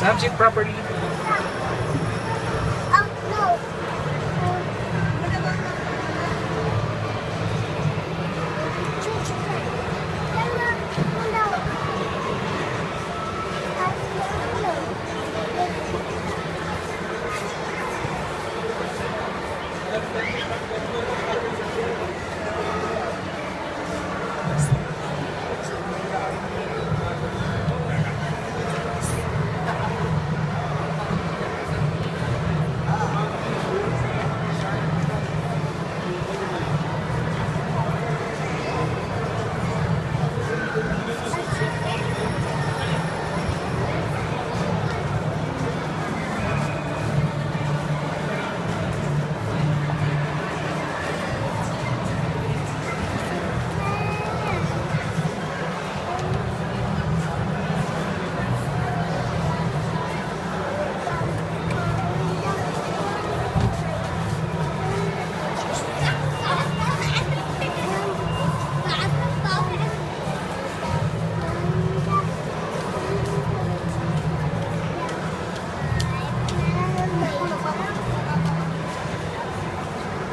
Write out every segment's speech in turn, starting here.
Sam, sit properly. Oh, no.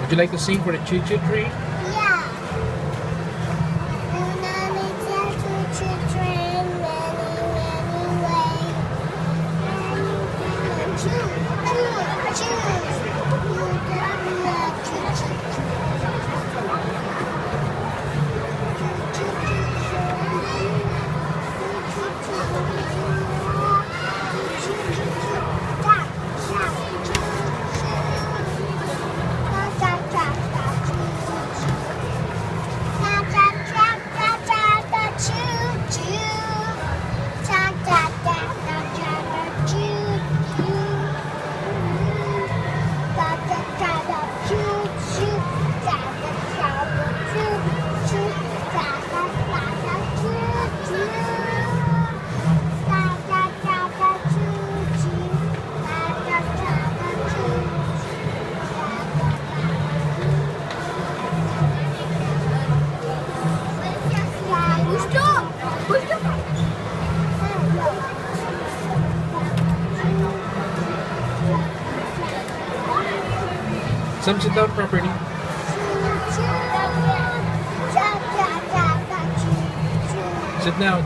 Would you like to sing for the choo-choo train? Yeah. It's a choo-choo train, many, many ways. And choo, choo, choo. You don't love choo-choo Sam, sit down properly. Sit down.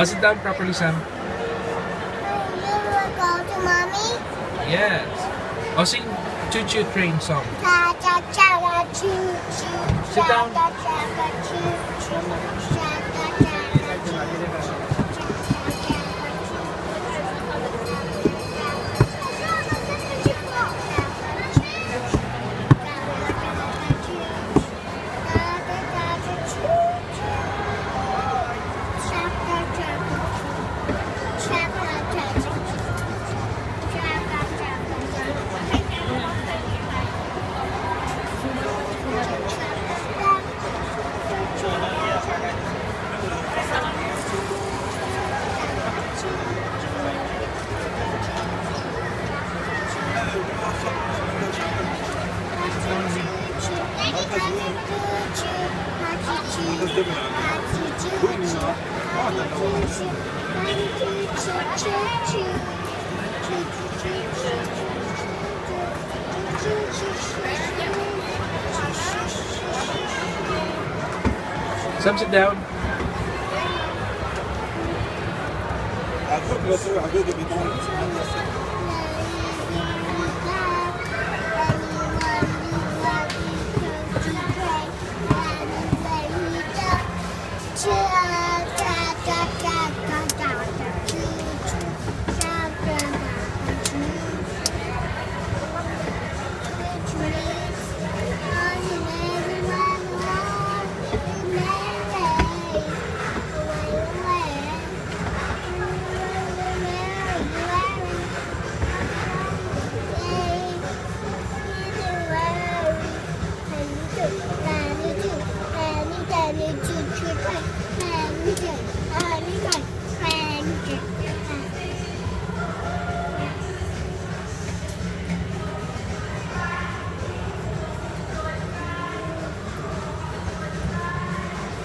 Oh, sit down properly, Sam. You will go to mommy? Yes. Oh, sing choo-choo train song. Cha cha cha choo choo. Sit down. Cha cha cha choo choo. Cha cha cha choo choo. Sam, sit down.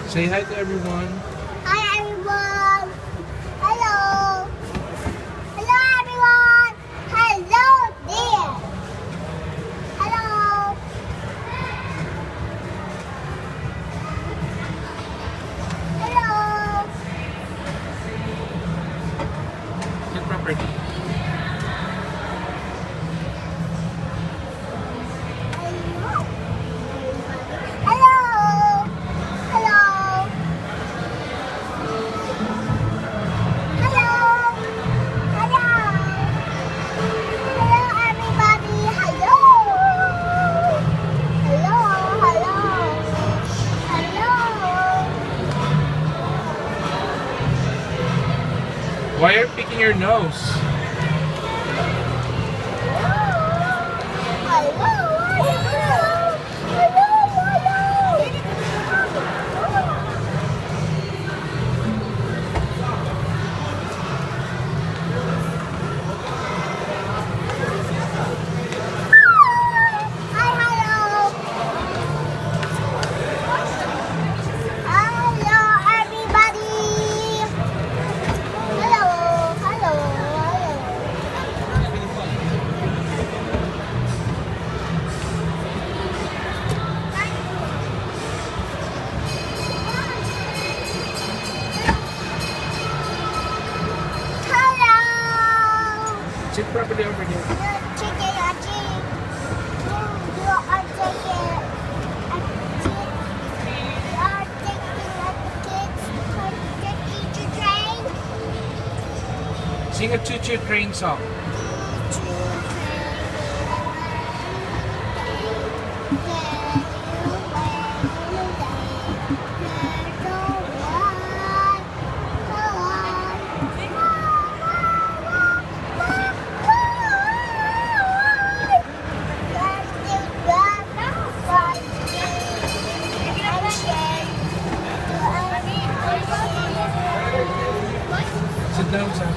Say hi to everyone. Hi everyone. Hello. Hello everyone. Hello there. Hello. Hello. Sit properly. Hello. Hello. Hello. Hello. Hello everybody. Hello. Hello. Hello. Hello. Why are you picking your nose? Sit properly over there. Sing a choo-choo train song. Sit down, Sam.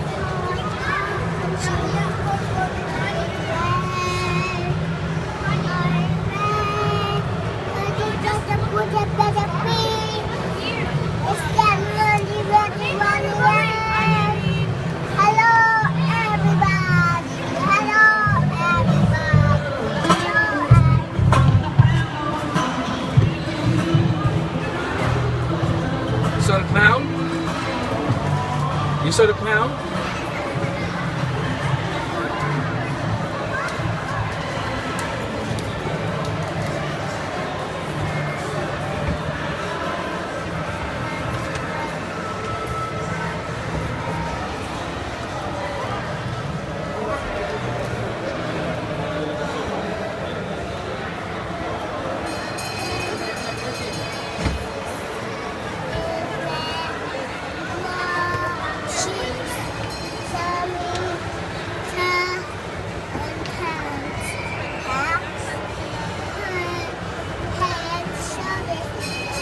You saw the clown? You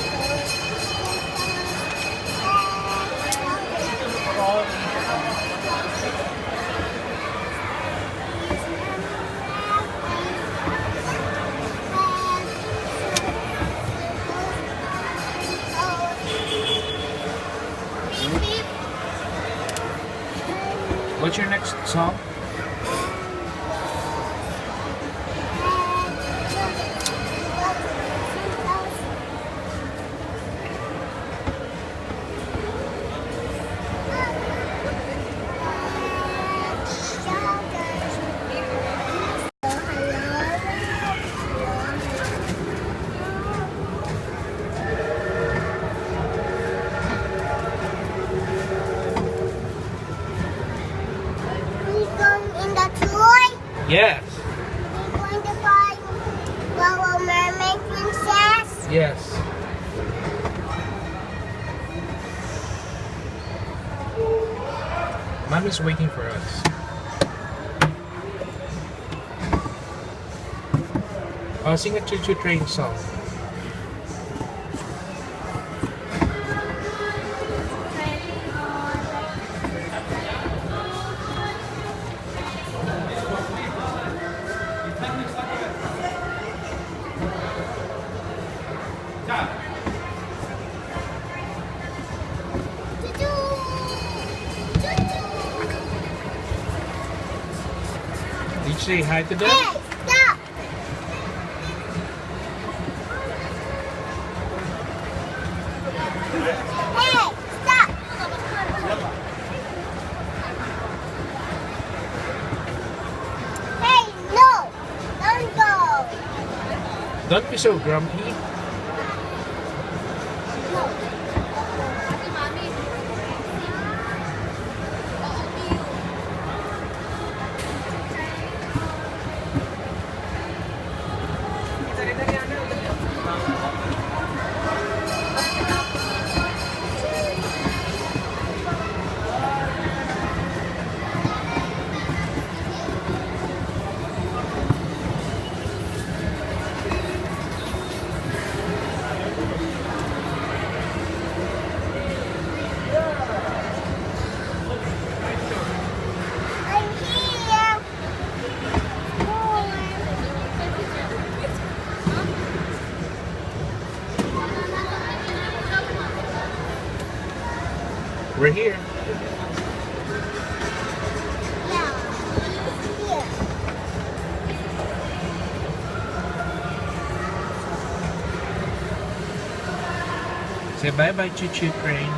saw the clown? What's your next song? Yes. We're going to buy Little Mermaid Princess. Yes. Mommy's waiting for us. I'll sing a choo-choo train song. Did you say hi to them? Hey, stop! Hey, stop! Hey, no! Don't go! Don't be so grumpy. I'm here! We're here. Yeah, here. Say bye-bye, choo-choo train.